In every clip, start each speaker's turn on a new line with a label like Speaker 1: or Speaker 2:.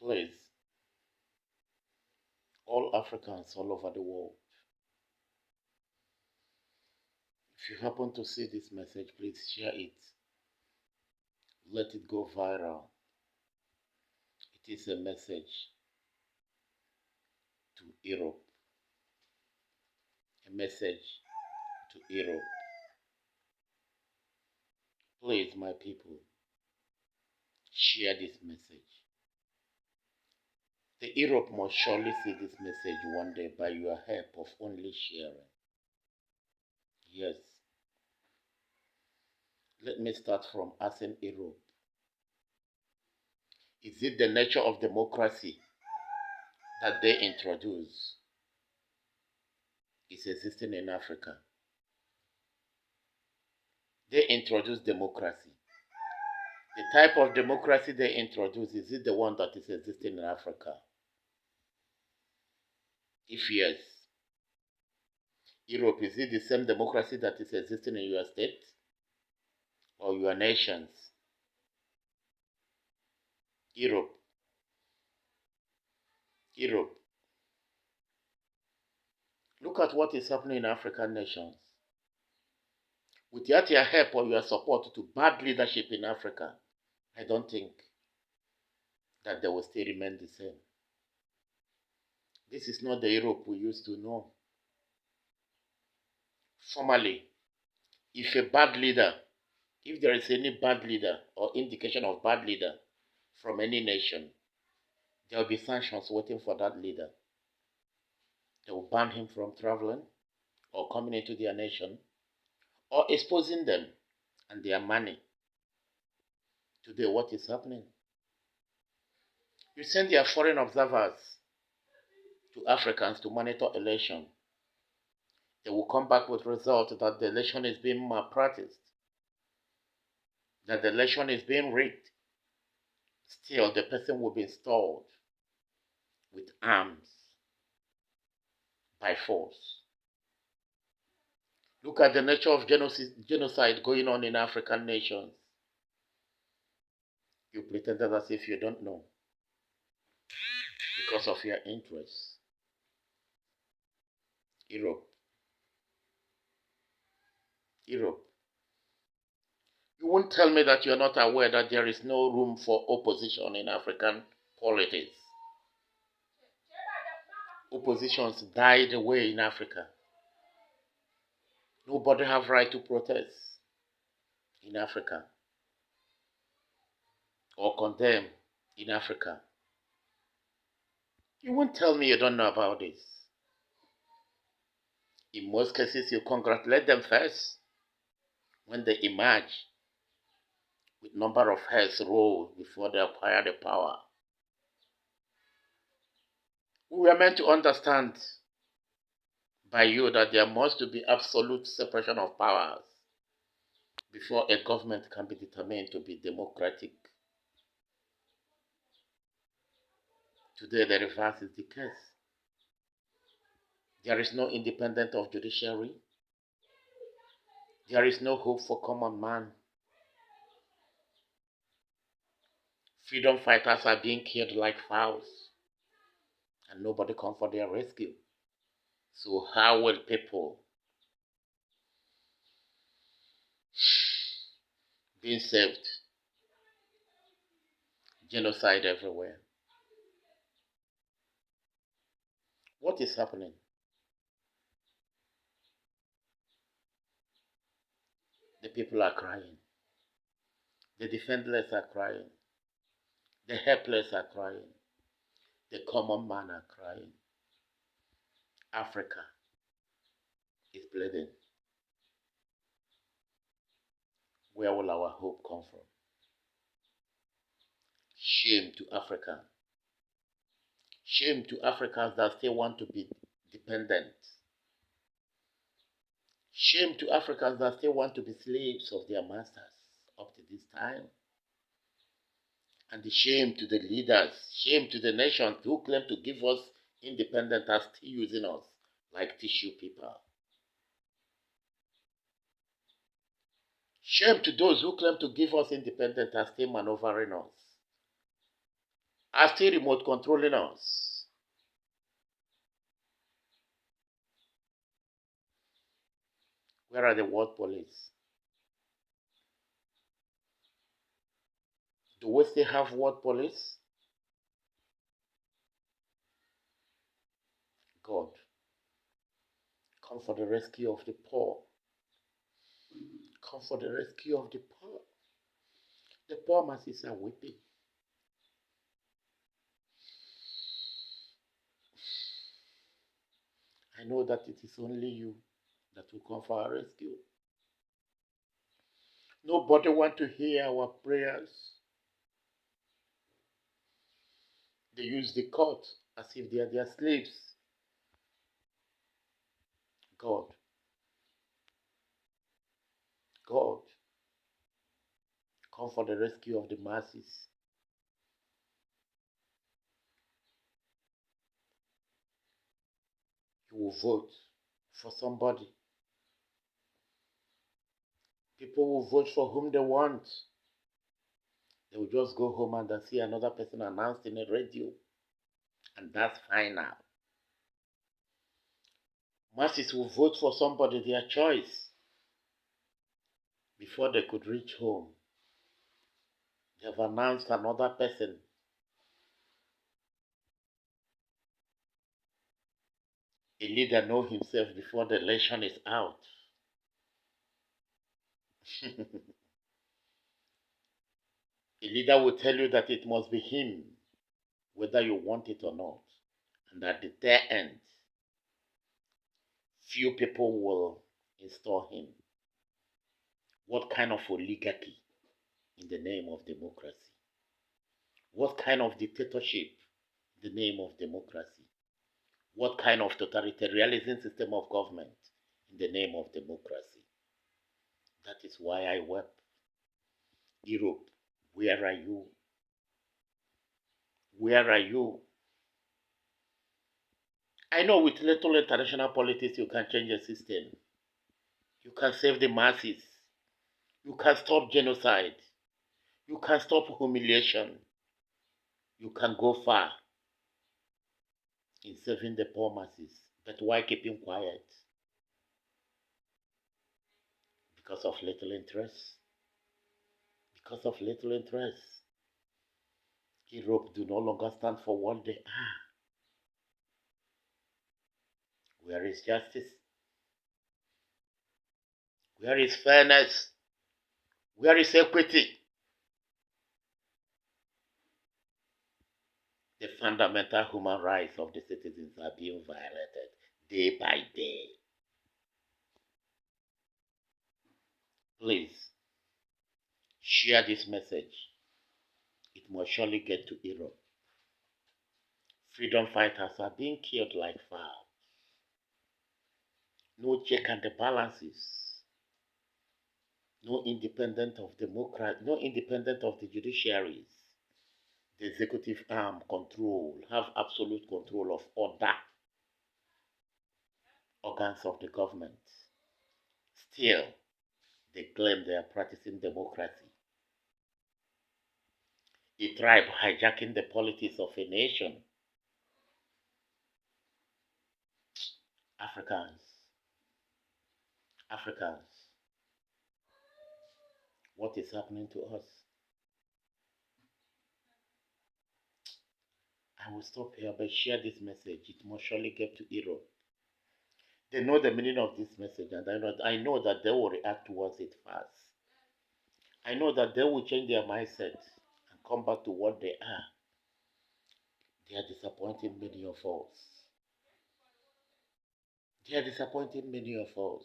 Speaker 1: Please, all Africans all over the world, if you happen to see this message, please share it. Let it go viral. It is a message to Europe. A message to Europe. Please, my people, share this message. The Europe must surely see this message one day by your help of only sharing. Yes. Let me start from asking Europe. Is it the nature of democracy that they introduce is existing in Africa? They introduce democracy. The type of democracy they introduce, is it the one that is existing in Africa? If yes, Europe, is it the same democracy that is existing in your state or your nations? Europe. Look at what is happening in African nations. Without your help or your support to bad leadership in Africa, I don't think that they will still remain the same. This is not the Europe we used to know. Formerly, if there is any bad leader or indication of bad leader from any nation, there will be sanctions waiting for that leader. They will ban him from traveling or coming into their nation or exposing them and their money. Today, what is happening? You send your foreign observers to Africans to monitor election. They will come back with results that the election is being malpracticed, that the election is being rigged. Still, the person will be installed with arms by force. Look at the nature of genocide going on in African nations. You pretended as if you don't know because of your interests. Europe. You won't tell me that you're not aware that there is no room for opposition in African politics. Oppositions died away in Africa. Nobody have right to protest in Africa or condemn in Africa. You won't tell me you don't know about this. In most cases, you congratulate them first when they emerge with number of heads rolled before they acquire the power. We were meant to understand by you that there must be absolute separation of powers before a government can be determined to be democratic. Today, the reverse is the case. There is no independence of judiciary. There is no hope for common man. Freedom fighters are being killed like fowls, and nobody comes for their rescue. So how will people being saved? Genocide everywhere. What is happening? The people are crying. The defenseless are crying. The helpless are crying. The common man are crying. Africa is bleeding. Where will our hope come from? Shame to Africa. Shame to Africans that still want to be dependent. Shame to Africans that still want to be slaves of their masters up to this time. And the shame to the leaders, shame to the nations who claim to give us independence are still using us like tissue paper. Shame to those who claim to give us independence are still maneuvering us are still remote controlling us. Where are the world police? Do we still have world police? God, come for the rescue of the poor. Come for the rescue of the poor. The poor masses are weeping. I know that it is only you that will come for our rescue. Nobody wants to hear our prayers. They use the court as if they are their slaves. God, God, come for the rescue of the masses. You will vote for somebody. People will vote for whom they want. They will just go home and see another person announced in a radio. And that's fine now. Masses will vote for somebody their choice. Before they could reach home, they have announced another person. A leader knows himself before the election is out. A leader will tell you that it must be him, whether you want it or not. And at the tail end, few people will install him. What kind of oligarchy in the name of democracy? What kind of dictatorship in the name of democracy? What kind of totalitarianism system of government in the name of democracy? That is why I wept. Europe, where are you? Where are you? I know with little international politics you can change the system. You can save the masses. You can stop genocide. You can stop humiliation. You can go far in saving the poor masses. But why keeping quiet? Because of little interest. Because of little interest. Europe do no longer stand for what they are. Where is justice? Where is fairness? Where is equity? The fundamental human rights of the citizens are being violated day by day. Please share this message. It must surely get to Europe. Freedom fighters are being killed like fowl. No check and the balances. No independent of democrat. No independent of the judiciaries. The executive arm have absolute control of other organs of the government. Still, they claim they are practicing democracy. A tribe hijacking the politics of a nation. Africans, what is happening to us? I will stop here, but share this message. It must surely get to Europe. They know the meaning of this message, and I know that they will react towards it fast. I know that they will change their mindset and come back to what they are. They are disappointing many of us. They are disappointing many of us.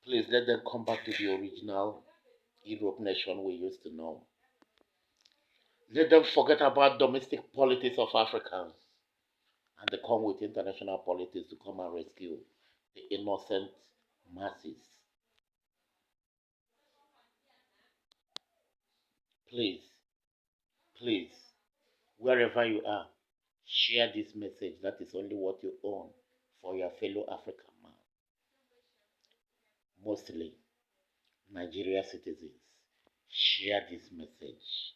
Speaker 1: Please let them come back to the original Europe nation we used to know. Let them forget about domestic politics of Africans and they come with international politics to come and rescue the innocent masses. Please, please, wherever you are, share this message. That is only what you own for your fellow African man. Mostly Nigeria citizens. Share this message.